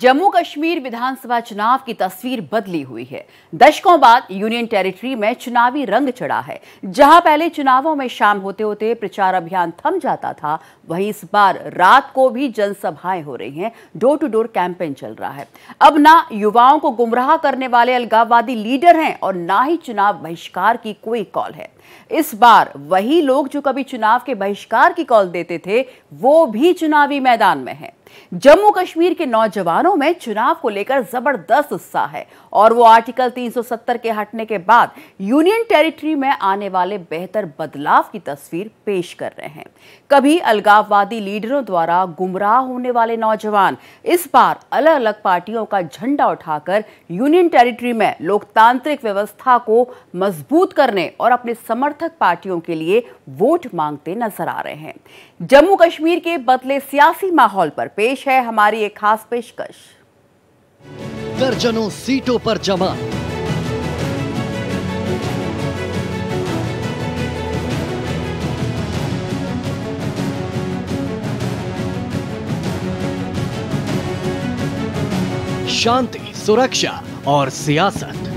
जम्मू कश्मीर विधानसभा चुनाव की तस्वीर बदली हुई है। दशकों बाद यूनियन टेरिटरी में चुनावी रंग चढ़ा है। जहां पहले चुनावों में शाम होते होते प्रचार अभियान थम जाता था, वहीं इस बार रात को भी जनसभाएं हो रही हैं, डोर टू डोर कैंपेन चल रहा है। अब ना युवाओं को गुमराह करने वाले अलगाववादी लीडर हैं और ना ही चुनाव बहिष्कार की कोई कॉल है। इस बार वही लोग जो कभी चुनाव के बहिष्कार की कॉल देते थे, वो भी चुनावी मैदान में हैं। जम्मू कश्मीर के नौजवानों में चुनाव को लेकर जबरदस्त उत्साह है और वो आर्टिकल 370 के हटने के बाद यूनियन टेरिटरी में आने वाले बेहतर बदलाव की तस्वीर पेश कर रहे हैं। कभी अलगाववादी लीडरों द्वारा गुमराह होने वाले नौजवान इस बार अलग अलग पार्टियों का झंडा उठाकर यूनियन टेरिटरी में लोकतांत्रिक व्यवस्था को मजबूत करने और अपने समर्थक पार्टियों के लिए वोट मांगते नजर आ रहे हैं। जम्मू कश्मीर के बदले सियासी माहौल पर पेश है हमारी एक खास पेशकश। दर्जनों सीटों पर जमा शांति, सुरक्षा और सियासत।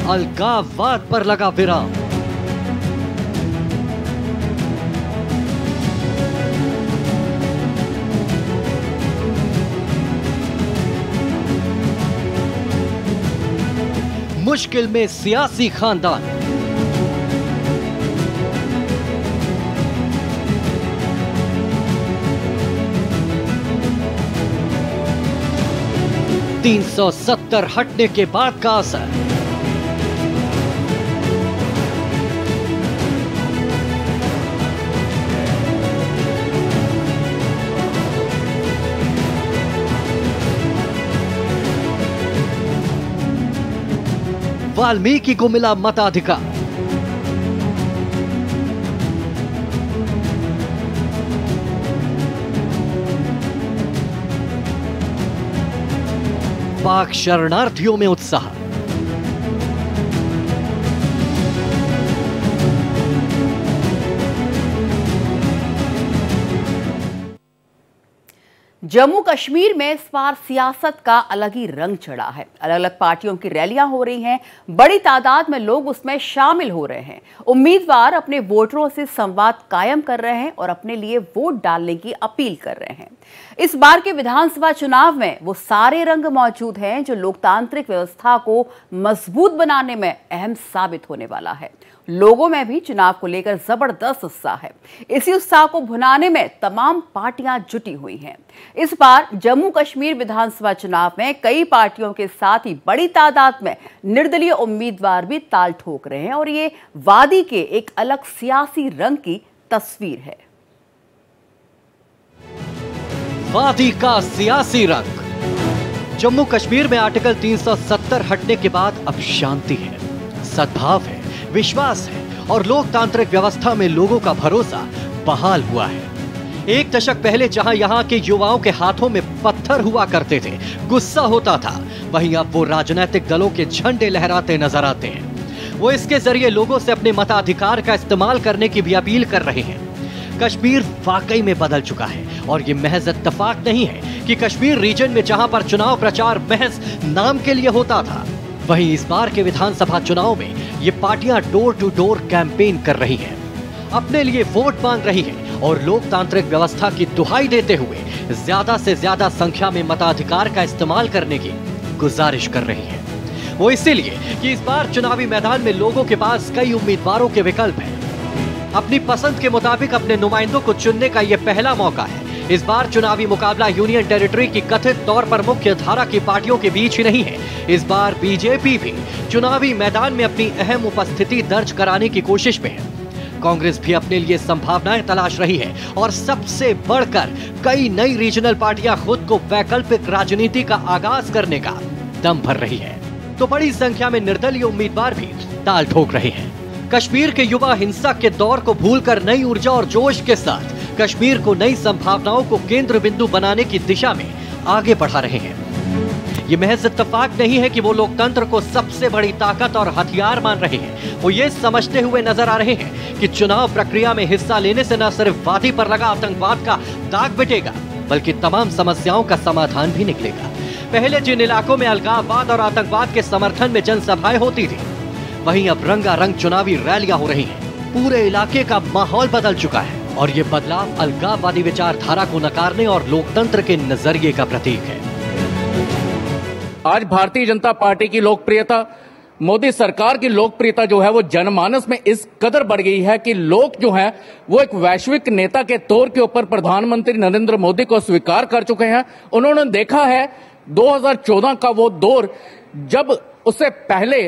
अलगाववाद पर लगा विराम। मुश्किल में सियासी खानदान। तीन 370 हटने के बाद का असर। वाल्मीकि को मिला मताधिकार। पाक शरणार्थियों में उत्साह। जम्मू कश्मीर में इस बार सियासत का अलग ही रंग चढ़ा है। अलग अलग पार्टियों की रैलियां हो रही हैं, बड़ी तादाद में लोग उसमें शामिल हो रहे हैं। उम्मीदवार अपने वोटरों से संवाद कायम कर रहे हैं और अपने लिए वोट डालने की अपील कर रहे हैं। इस बार के विधानसभा चुनाव में वो सारे रंग मौजूद हैं जो लोकतांत्रिक व्यवस्था को मजबूत बनाने में अहम साबित होने वाला है। लोगों में भी चुनाव को लेकर जबरदस्त उत्साह है। इसी उत्साह को भुनाने में तमाम पार्टियां जुटी हुई हैं। इस बार जम्मू कश्मीर विधानसभा चुनाव में कई पार्टियों के साथ ही बड़ी तादाद में निर्दलीय उम्मीदवार भी ताल ठोक रहे हैं और ये वादी के एक अलग सियासी रंग की तस्वीर है। वादी का सियासी रंग। जम्मू कश्मीर में आर्टिकल 370 हटने के बाद अब शांति है, सद्भाव है, विश्वास है और लोकतांत्रिक व्यवस्था में लोगों का भरोसा बहाल हुआ है। एक दशक पहले जहां यहां के युवाओं के हाथों में पत्थर हुआ करते थे, गुस्सा होता था, वहीं अब वो राजनीतिक दलों के झंडे लहराते नजर आते हैं। वो इसके जरिए लोगों से अपने मताधिकार का इस्तेमाल करने की भी अपील कर रहे हैं। कश्मीर वाकई में बदल चुका है और ये महज इत्तेफाक नहीं है कि कश्मीर रीजन में जहां पर चुनाव प्रचार महज नाम के लिए होता था, वहीं इस बार के विधानसभा चुनाव में ये पार्टियां डोर टू डोर कैंपेन कर रही हैं, अपने लिए वोट मांग रही हैं और लोकतांत्रिक व्यवस्था की दुहाई देते हुए ज्यादा से ज्यादा संख्या में मताधिकार का इस्तेमाल करने की गुजारिश कर रही हैं। वो इसीलिए कि इस बार चुनावी मैदान में लोगों के पास कई उम्मीदवारों के विकल्प हैं। अपनी पसंद के मुताबिक अपने नुमाइंदों को चुनने का यह पहला मौका है। इस बार चुनावी मुकाबला यूनियन टेरिटरी की कथित तौर पर मुख्य धारा की पार्टियों के बीच ही नहीं है। इस बार बीजेपी भी चुनावी मैदान में अपनी अहम उपस्थिति दर्ज कराने की कोशिश में है। कांग्रेस भी अपने लिए संभावनाएं तलाश रही है और सबसे बढ़कर कई नई रीजनल पार्टियां खुद को वैकल्पिक राजनीति का आगाज करने का दम भर रही है, तो बड़ी संख्या में निर्दलीय उम्मीदवार भी ताल ठोक रहे हैं। कश्मीर के युवा हिंसा के दौर को भूलकर नई ऊर्जा और जोश के साथ कश्मीर को नई संभावनाओं को केंद्र बिंदु बनाने की दिशा में आगे बढ़ा रहे हैं। ये महज इत्तेफाक नहीं है कि वो लोकतंत्र को सबसे बड़ी ताकत और हथियार मान रहे हैं। वो ये समझते हुए नजर आ रहे हैं कि चुनाव प्रक्रिया में हिस्सा लेने से न सिर्फ वादी पर लगा आतंकवाद का दाग मिटेगा, बल्कि तमाम समस्याओं का समाधान भी निकलेगा। पहले जिन इलाकों में अलगाववाद और आतंकवाद के समर्थन में जनसभाएं होती थी, वहीं अब रंगारंग चुनावी रैलियां हो रही हैं। पूरे इलाके का माहौल बदल चुका है और ये बदलाव अलगाववादी विचारधारा को नकारने और लोकतंत्र के नजरिए का प्रतीक है। आज भारतीय जनता पार्टी की लोकप्रियता, मोदी सरकार की लोकप्रियता जो है वो जनमानस में इस कदर बढ़ गई है कि लोग जो हैं वो एक वैश्विक नेता के तौर के ऊपर प्रधानमंत्री नरेंद्र मोदी को स्वीकार कर चुके हैं। उन्होंने देखा है 2014 का वो दौर, जब उससे पहले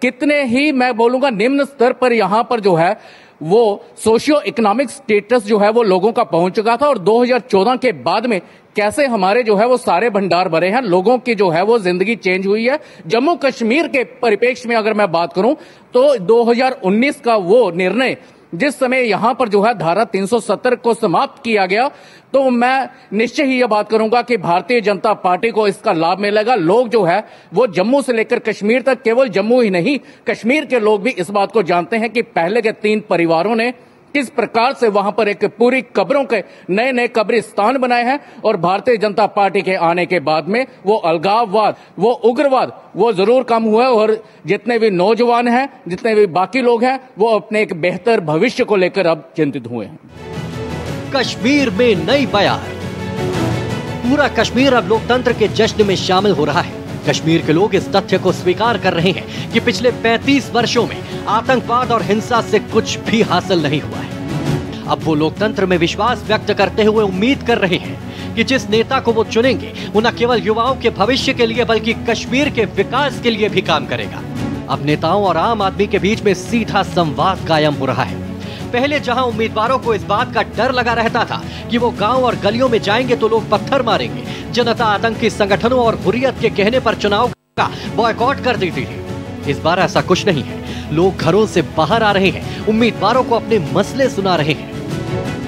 कितने ही मैं बोलूंगा निम्न स्तर पर यहां पर जो है वो सोशियो इकोनॉमिक स्टेटस जो है वो लोगों का पहुंच चुका था, और 2014 के बाद में कैसे हमारे जो है वो सारे भंडार भरे हैं, लोगों की जो है वो जिंदगी चेंज हुई है। जम्मू कश्मीर के परिप्रेक्ष्य में अगर मैं बात करूं तो 2019 का वो निर्णय जिस समय यहां पर जो है धारा 370 को समाप्त किया गया, तो मैं निश्चय ही यह बात करूंगा कि भारतीय जनता पार्टी को इसका लाभ मिलेगा। लोग जो है वो जम्मू से लेकर कश्मीर तक, केवल जम्मू ही नहीं कश्मीर के लोग भी इस बात को जानते हैं कि पहले के 3 परिवारों ने किस प्रकार से वहां पर एक पूरी कब्रों के नए नए कब्रिस्तान बनाए हैं, और भारतीय जनता पार्टी के आने के बाद में वो अलगाववाद, वो उग्रवाद वो जरूर कम हुआ है, और जितने भी नौजवान हैं, जितने भी बाकी लोग हैं, वो अपने एक बेहतर भविष्य को लेकर अब चिंतित हुए हैं। कश्मीर में नई बयार। पूरा कश्मीर अब लोकतंत्र के जश्न में शामिल हो रहा है। कश्मीर के लोग इस तथ्य को स्वीकार कर रहे हैं कि पिछले 35 वर्षों में आतंकवाद और हिंसा से कुछ भी हासिल नहीं हुआ है। अब वो लोकतंत्र में विश्वास व्यक्त करते हुए उम्मीद कर रहे हैं कि जिस नेता को वो चुनेंगे वो न केवल युवाओं के भविष्य के लिए बल्कि कश्मीर के विकास के लिए भी काम करेगा। अब नेताओं और आम आदमी के बीच में सीधा संवाद कायम हो रहा है। पहले जहां उम्मीदवारों को इस बात का डर लगा रहता था कि वो गांव और गलियों में जाएंगे तो लोग पत्थर मारेंगे, जनता आतंकी संगठनों और हुर्रियत के कहने पर चुनाव का बॉयकॉट कर देती थी, इस बार ऐसा कुछ नहीं है। लोग घरों से बाहर आ रहे हैं, उम्मीदवारों को अपने मसले सुना रहे हैं।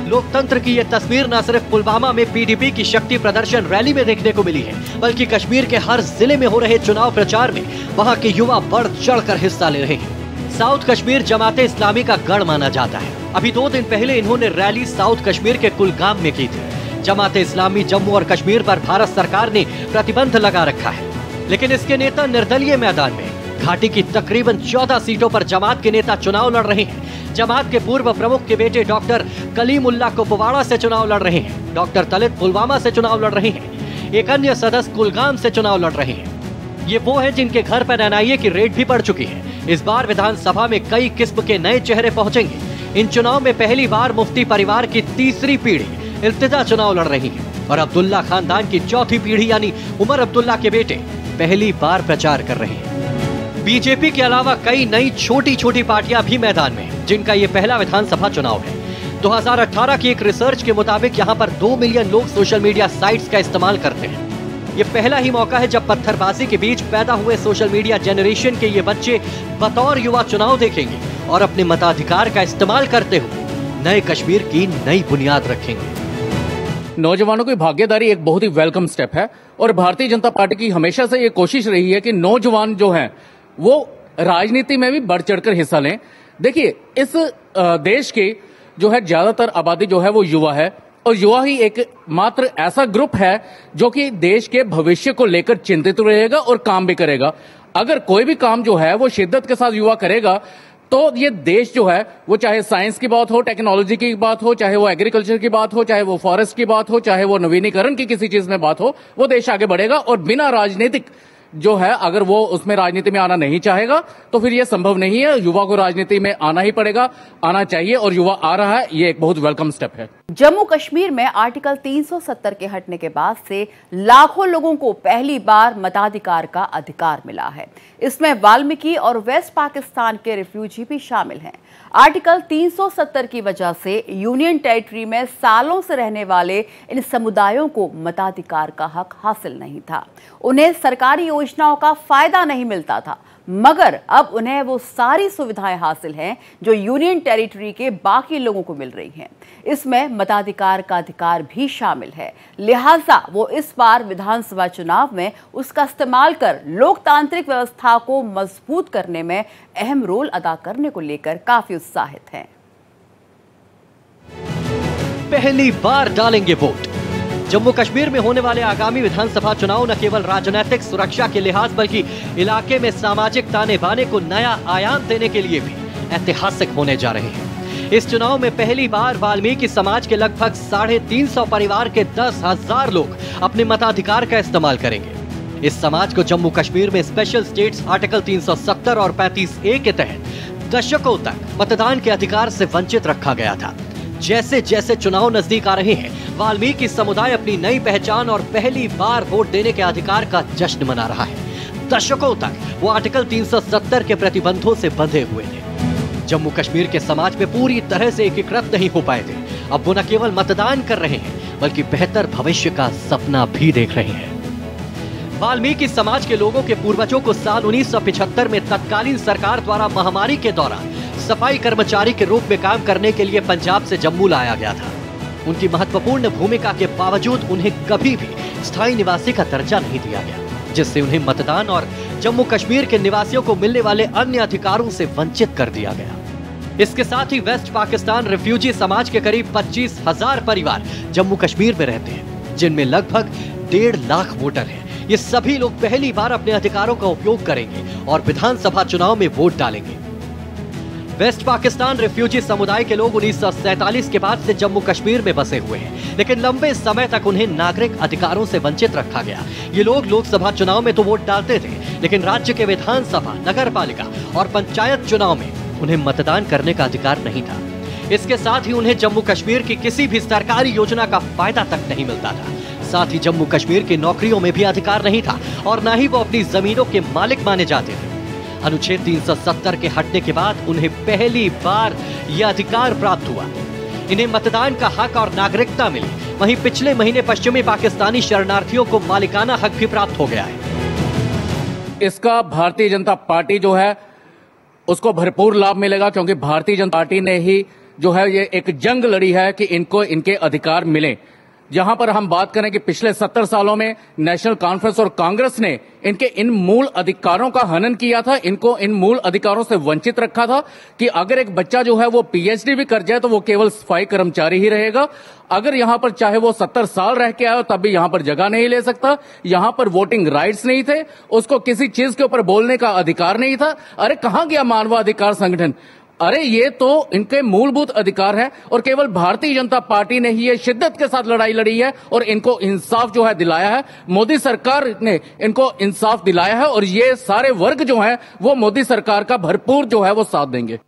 लोकतंत्र की यह तस्वीर न सिर्फ पुलवामा में पीडीपी की शक्ति प्रदर्शन रैली में देखने को मिली है, बल्कि कश्मीर के हर जिले में हो रहे चुनाव प्रचार में वहां के युवा बढ़ चढ़कर हिस्सा ले रहे हैं। साउथ कश्मीर जमाते इस्लामी का गढ़ माना जाता है। अभी 2 दिन पहले इन्होंने रैली साउथ कश्मीर के कुलगाम में की थी। जमाते इस्लामी जम्मू और कश्मीर पर भारत सरकार ने प्रतिबंध लगा रखा है, लेकिन इसके नेता निर्दलीय मैदान में घाटी की तकरीबन 14 सीटों पर जमात के नेता चुनाव लड़ रहे हैं। जमात के पूर्व प्रमुख के बेटे डॉक्टर कलीमुल्लाह कुपवाड़ा से चुनाव लड़ रहे हैं। डॉक्टर तलित पुलवामा से चुनाव लड़ रहे हैं। एक अन्य सदस्य कुलगाम से चुनाव लड़ रहे हैं। ये वो है जिनके घर पर एनआईए की रेड भी पड़ चुकी है। इस बार विधानसभा में कई किस्म के नए चेहरे पहुंचेंगे। इन चुनाव में पहली बार मुफ्ती परिवार की तीसरी पीढ़ी इल्तिजा चुनाव लड़ रही है, और अब्दुल्ला खानदान की चौथी पीढ़ी यानी उमर अब्दुल्ला के बेटे पहली बार प्रचार कर रहे हैं। बीजेपी के अलावा कई नई छोटी छोटी पार्टियां भी मैदान में, जिनका ये पहला विधानसभा चुनाव है। 2018 की एक रिसर्च के मुताबिक यहाँ पर 2 मिलियन लोग सोशल मीडिया साइट्स का इस्तेमाल करते हैं। ये पहला ही मौका है जब पत्थरबाजी के बीच पैदा हुए सोशल मीडिया जनरेशन के ये बच्चे बतौर युवा चुनाव देखेंगे और अपने मताधिकार का इस्तेमाल करते हुए नए कश्मीर की नई बुनियाद रखेंगे। नौजवानों की भागीदारी एक बहुत ही वेलकम स्टेप है, और भारतीय जनता पार्टी की हमेशा से ये कोशिश रही है कि नौजवान जो हैं वो राजनीति में भी बढ़ चढ़कर हिस्सा लें। देखिए, इस देश की जो है ज्यादातर आबादी जो है वो युवा है, और युवा ही एक मात्र ऐसा ग्रुप है जो कि देश के भविष्य को लेकर चिंतित रहेगा और काम भी करेगा। अगर कोई भी काम जो है वो शिद्दत के साथ युवा करेगा तो ये देश जो है वो, चाहे साइंस की बात हो, टेक्नोलॉजी की बात हो, चाहे वो एग्रीकल्चर की बात हो, चाहे वो फॉरेस्ट की बात हो, चाहे वो नवीनीकरण की किसी चीज में बात हो, वो देश आगे बढ़ेगा। और बिना राजनीतिक जो है, अगर वो उसमें राजनीति में आना नहीं चाहेगा तो फिर ये संभव नहीं है। युवा को राजनीति में आना ही पड़ेगा, आना चाहिए, और युवा आ रहा है। ये एक बहुत वेलकम स्टेप है। जम्मू कश्मीर में आर्टिकल 370 के हटने के बाद से लाखों लोगों को पहली बार मताधिकार का अधिकार मिला है। इसमें वाल्मीकि और वेस्ट पाकिस्तान के रिफ्यूजी भी शामिल हैं। आर्टिकल 370 की वजह से यूनियन टेरिटरी में सालों से रहने वाले इन समुदायों को मताधिकार का हक हासिल नहीं था। उन्हें सरकारी योजनाओं का फायदा नहीं मिलता था। मगर अब उन्हें वो सारी सुविधाएं हासिल हैं जो यूनियन टेरिटरी के बाकी लोगों को मिल रही हैं। इसमें मताधिकार का अधिकार भी शामिल है, लिहाजा वो इस बार विधानसभा चुनाव में उसका इस्तेमाल कर लोकतांत्रिक व्यवस्था को मजबूत करने में अहम रोल अदा करने को लेकर काफी उत्साहित हैं। पहली बार डालेंगे वोट। जम्मू कश्मीर में होने वाले आगामी विधानसभा चुनाव न केवल राजनीतिक सुरक्षा के लिहाज बल्कि इलाके में सामाजिक ताने बाने को नया आयाम देने के लिए भी ऐतिहासिक होने जा रहे हैं। इस चुनाव में पहली बार वाल्मीकि समाज के लगभग 350 परिवार के 10,000 लोग अपने मताधिकार का इस्तेमाल करेंगे। इस समाज को जम्मू कश्मीर में स्पेशल स्टेट्स आर्टिकल 370 और 35A के तहत दशकों तक मतदान के अधिकार से वंचित रखा गया था। जैसे जैसे चुनाव नजदीक आ रहे हैं, वाल्मीकि समुदाय अपनी नई पहचान और पहली बार वोट देने के अधिकार का जश्न मना रहा है। दशकों तक वो आर्टिकल 370 के प्रतिबंधों से बंधे हुए थे। जम्मू कश्मीर के समाज में पूरी तरह से एकीकृत नहीं हो पाए थे। अब वो न केवल मतदान कर रहे हैं बल्कि बेहतर भविष्य का सपना भी देख रहे हैं। वाल्मीकि समाज के लोगों के पूर्वजों को साल 1975 में तत्कालीन सरकार द्वारा महामारी के दौरान सफाई कर्मचारी के रूप में काम करने के लिए पंजाब से जम्मू लाया गया था। उनकी महत्वपूर्ण भूमिका के बावजूद उन्हें कभी भी स्थायी निवासी का दर्जा नहीं दिया गया, जिससे उन्हें मतदान और जम्मू कश्मीर के निवासियों को मिलने वाले अन्य अधिकारों से वंचित कर दिया गया। इसके साथ ही वेस्ट पाकिस्तान रिफ्यूजी समाज के करीब 25,000 परिवार जम्मू कश्मीर में रहते हैं, जिनमें लगभग 1.5 लाख वोटर हैं। ये सभी लोग पहली बार अपने अधिकारों का उपयोग करेंगे और विधानसभा चुनाव में वोट डालेंगे। वेस्ट पाकिस्तान रिफ्यूजी समुदाय के लोग 1947 के बाद से जम्मू कश्मीर में बसे हुए हैं, लेकिन लंबे समय तक उन्हें नागरिक अधिकारों से वंचित रखा गया। ये लोग लोकसभा चुनाव में तो वोट डालते थे, लेकिन राज्य के विधानसभा, नगर पालिका और पंचायत चुनाव में उन्हें मतदान करने का अधिकार नहीं था। इसके साथ ही उन्हें जम्मू कश्मीर की किसी भी सरकारी योजना का फायदा तक नहीं मिलता था। साथ ही जम्मू कश्मीर की नौकरियों में भी अधिकार नहीं था और न ही वो अपनी जमीनों के मालिक माने जाते थे। अनुच्छेद 370 के हटने के बाद उन्हें पहली बार यह अधिकार प्राप्त हुआ। इन्हें मतदान का हक और नागरिकता मिली। वहीं पिछले महीने पश्चिमी पाकिस्तानी शरणार्थियों को मालिकाना हक भी प्राप्त हो गया है। इसका भारतीय जनता पार्टी जो है उसको भरपूर लाभ मिलेगा, क्योंकि भारतीय जनता पार्टी ने ही जो है ये एक जंग लड़ी है कि इनको इनके अधिकार मिले। जहां पर हम बात करें कि पिछले 70 सालों में नेशनल कॉन्फ्रेंस और कांग्रेस ने इनके इन मूल अधिकारों का हनन किया था, इनको इन मूल अधिकारों से वंचित रखा था कि अगर एक बच्चा जो है वो पीएचडी भी कर जाए तो वो केवल सफाई कर्मचारी ही रहेगा। अगर यहां पर चाहे वो 70 साल रह के आए तब भी यहां पर जगह नहीं ले सकता। यहां पर वोटिंग राइट्स नहीं थे, उसको किसी चीज के ऊपर बोलने का अधिकार नहीं था। अरे कहां गया मानवाधिकार संगठन? अरे ये तो इनके मूलभूत अधिकार है और केवल भारतीय जनता पार्टी ने ही ये शिद्दत के साथ लड़ाई लड़ी है और इनको इंसाफ जो है दिलाया है। मोदी सरकार ने इनको इंसाफ दिलाया है और ये सारे वर्ग जो हैं वो मोदी सरकार का भरपूर जो है वो साथ देंगे।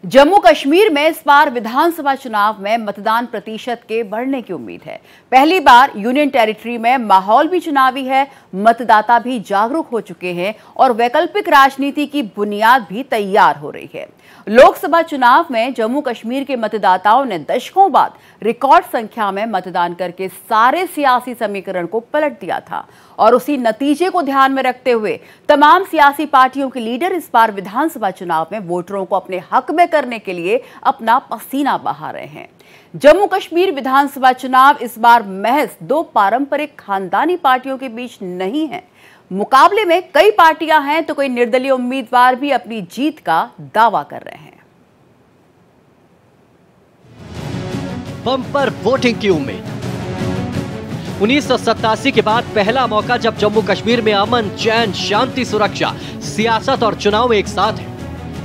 जम्मू कश्मीर में इस बार विधानसभा चुनाव में मतदान प्रतिशत के बढ़ने की उम्मीद है। पहली बार यूनियन टेरिटरी में माहौल भी चुनावी है, मतदाता भी जागरूक हो चुके हैं और वैकल्पिक राजनीति की बुनियाद भी तैयार हो रही है। लोकसभा चुनाव में जम्मू कश्मीर के मतदाताओं ने दशकों बाद रिकॉर्ड संख्या में मतदान करके सारे सियासी समीकरण को पलट दिया था और उसी नतीजे को ध्यान में रखते हुए तमाम सियासी पार्टियों के लीडर इस बार विधानसभा चुनाव में वोटरों को अपने हक में करने के लिए अपना पसीना बहा रहे हैं। जम्मू कश्मीर विधानसभा चुनाव इस बार महज 2 पारंपरिक खानदानी पार्टियों के बीच नहीं है। मुकाबले में कई पार्टियां हैं तो कई निर्दलीय उम्मीदवार भी अपनी जीत का दावा कर रहे हैं। बम्पर वोटिंग की उम्मीद। 1987 के बाद पहला मौका जब जम्मू कश्मीर में अमन, चैन, शांति, सुरक्षा, सियासत और चुनाव एक साथ है।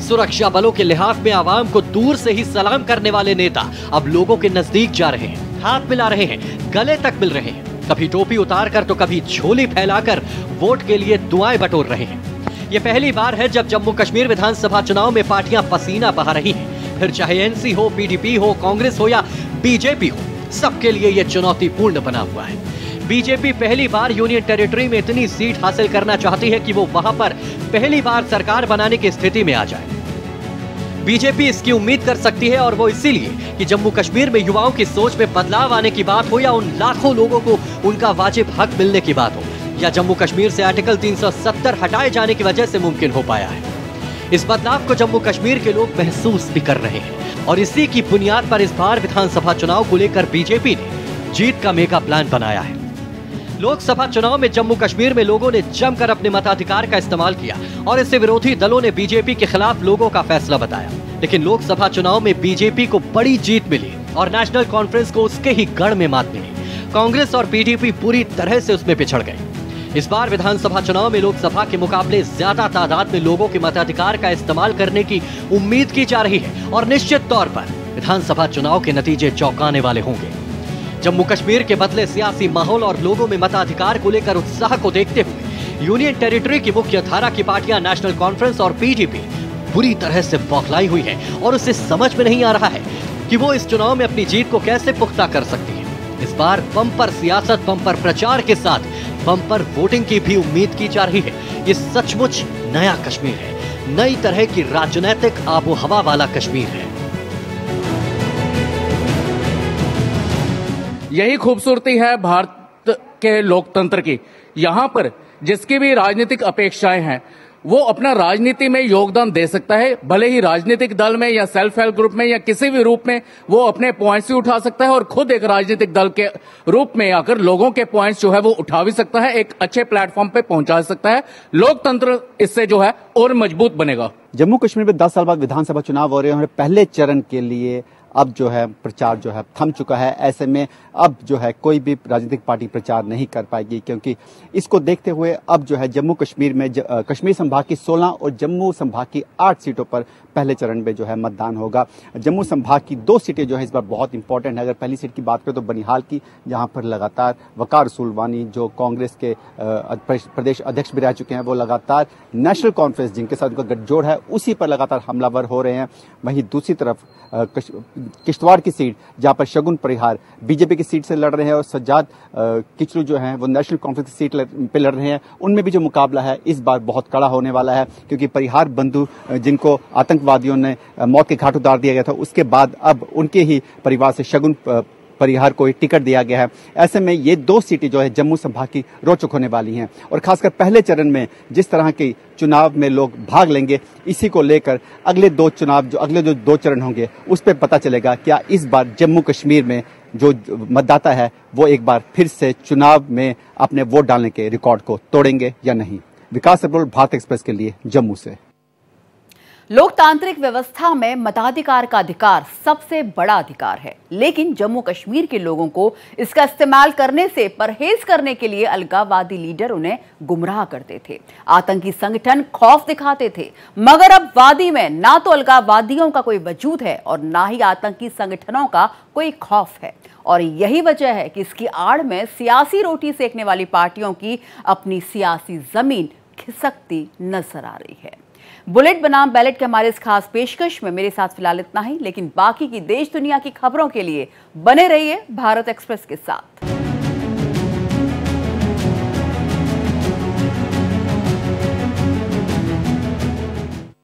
सुरक्षा बलों के लिहाज में आवाम को दूर से ही सलाम करने वाले नेता अब लोगों के नजदीक जा रहे हैं, हाथ मिला रहे हैं, गले तक मिल रहे हैं। कभी टोपी उतारकर तो कभी झोली फैलाकर वोट के लिए दुआएं बटोर रहे हैं। ये पहली बार है जब जम्मू कश्मीर विधानसभा चुनाव में पार्टियां पसीना बहा रही हैं। फिर चाहे एनसी हो, पीडीपी हो, कांग्रेस हो या बीजेपी हो, सबके लिए ये चुनौतीपूर्ण बना हुआ है। बीजेपी पहली बार यूनियन टेरिटरी में इतनी सीट हासिल करना चाहती है कि वो वहां पर पहली बार सरकार बनाने की स्थिति में आ जाए। बीजेपी इसकी उम्मीद कर सकती है और वो इसीलिए कि जम्मू कश्मीर में युवाओं की सोच में बदलाव आने की बात हो या उन लाखों लोगों को उनका वाजिब हक मिलने की बात हो, या जम्मू कश्मीर से आर्टिकल 370 हटाए जाने की वजह से मुमकिन हो पाया है। इस बदलाव को जम्मू कश्मीर के लोग महसूस भी कर रहे हैं और इसी की बुनियाद पर इस बार विधानसभा चुनाव को लेकर बीजेपी ने जीत का मेगा प्लान बनाया है। लोकसभा चुनाव में जम्मू कश्मीर में लोगों ने जमकर अपने मताधिकार का इस्तेमाल किया और इससे विरोधी दलों ने बीजेपी के खिलाफ लोगों का फैसला बताया। लेकिन लोकसभा चुनाव में बीजेपी को बड़ी जीत मिली और नेशनल कॉन्फ्रेंस को उसके ही गढ़ में मात मिली। कांग्रेस और पीडीपी पूरी तरह से उसमें पिछड़ गए। इस बार विधानसभा चुनाव में लोकसभा के मुकाबले ज्यादा तादाद में लोगों के मताधिकार का इस्तेमाल करने की उम्मीद की जा रही है और निश्चित तौर पर विधानसभा चुनाव के नतीजे चौंकाने वाले होंगे। जम्मू कश्मीर के बदले सियासी माहौल और लोगों में मताधिकार को लेकर उत्साह को देखते हुए यूनियन टेरिटरी की मुख्य धारा की पार्टियां नेशनल कॉन्फ्रेंस और पीडीपी बुरी तरह से बौखलाई हुई है और उसे समझ में नहीं आ रहा है कि वो इस चुनाव में अपनी जीत को कैसे पुख्ता कर सकती है। इस बार बम्पर सियासत, बम्पर प्रचार के साथ बम्पर वोटिंग की भी उम्मीद की जा रही है। ये सचमुच नया कश्मीर है, नई तरह की राजनीतिक आबोहवा वाला कश्मीर है। यही खूबसूरती है भारत के लोकतंत्र की। यहाँ पर जिसकी भी राजनीतिक अपेक्षाएं हैं वो अपना राजनीति में योगदान दे सकता है, भले ही राजनीतिक दल में या सेल्फ हेल्प ग्रुप में या किसी भी रूप में वो अपने पॉइंट्स भी उठा सकता है और खुद एक राजनीतिक दल के रूप में आकर लोगों के पॉइंट्स जो है वो उठा भी सकता है, एक अच्छे प्लेटफॉर्म पे पहुंचा सकता है। लोकतंत्र इससे जो है और मजबूत बनेगा। जम्मू कश्मीर में 10 साल बाद विधानसभा चुनाव हो रहे हैं और पहले चरण के लिए अब जो है प्रचार जो है थम चुका है। ऐसे में अब जो है कोई भी राजनीतिक पार्टी प्रचार नहीं कर पाएगी, क्योंकि इसको देखते हुए अब जो है जम्मू कश्मीर में कश्मीर संभाग की 16 और जम्मू संभाग की 8 सीटों पर पहले चरण में जो है मतदान होगा। जम्मू संभाग की 2 सीटें जो है इस बार बहुत इंपॉर्टेंट है। अगर पहली सीट की बात करें तो बनिहाल की, जहां पर लगातार वकार रसूल वानी जो कांग्रेस के प्रदेश अध्यक्ष भी रह चुके हैं, वो लगातार नेशनल कॉन्फ्रेंस जिनके साथ उनका गठजोड़ है उसी पर लगातार हमलावर हो रहे हैं। वहीं दूसरी तरफ किश्तवाड़ की सीट जहां पर शगुन परिहार बीजेपी की सीट से लड़ रहे हैं और सज्जाद किचलू जो हैं वो नेशनल कॉन्फ्रेंस की सीट पे लड़ रहे हैं। उनमें भी जो मुकाबला है इस बार बहुत कड़ा होने वाला है, क्योंकि परिहार बंधु जिनको आतंकवादियों ने मौत के घाट उतार दिया गया था, उसके बाद अब उनके ही परिवार से शगुन परिहार को टिकट दिया गया है। ऐसे में ये 2 सीटें जो है जम्मू संभाग की रोचक होने वाली हैं और खासकर पहले चरण में जिस तरह के चुनाव में लोग भाग लेंगे, इसी को लेकर अगले 2 चरण होंगे उस पर पता चलेगा क्या इस बार जम्मू कश्मीर में जो मतदाता है वो एक बार फिर से चुनाव में अपने वोट डालने के रिकॉर्ड को तोड़ेंगे या नहीं। विकास अब्रोल, भारत एक्सप्रेस के लिए जम्मू से। लोकतांत्रिक व्यवस्था में मताधिकार का अधिकार सबसे बड़ा अधिकार है, लेकिन जम्मू कश्मीर के लोगों को इसका इस्तेमाल करने से परहेज करने के लिए अलगाववादी लीडर उन्हें गुमराह करते थे, आतंकी संगठन खौफ दिखाते थे। मगर अब वादी में ना तो अलगाववादियों का कोई वजूद है और ना ही आतंकी संगठनों का कोई खौफ है, और यही वजह है कि इसकी आड़ में सियासी रोटी सेकने वाली पार्टियों की अपनी सियासी जमीन खिसकती नजर आ रही है। बुलेट बनाम बैलेट के हमारे इस खास पेशकश में मेरे साथ फिलहाल इतना ही, लेकिन बाकी की देश दुनिया की खबरों के लिए बने रहिए भारत एक्सप्रेस के साथ।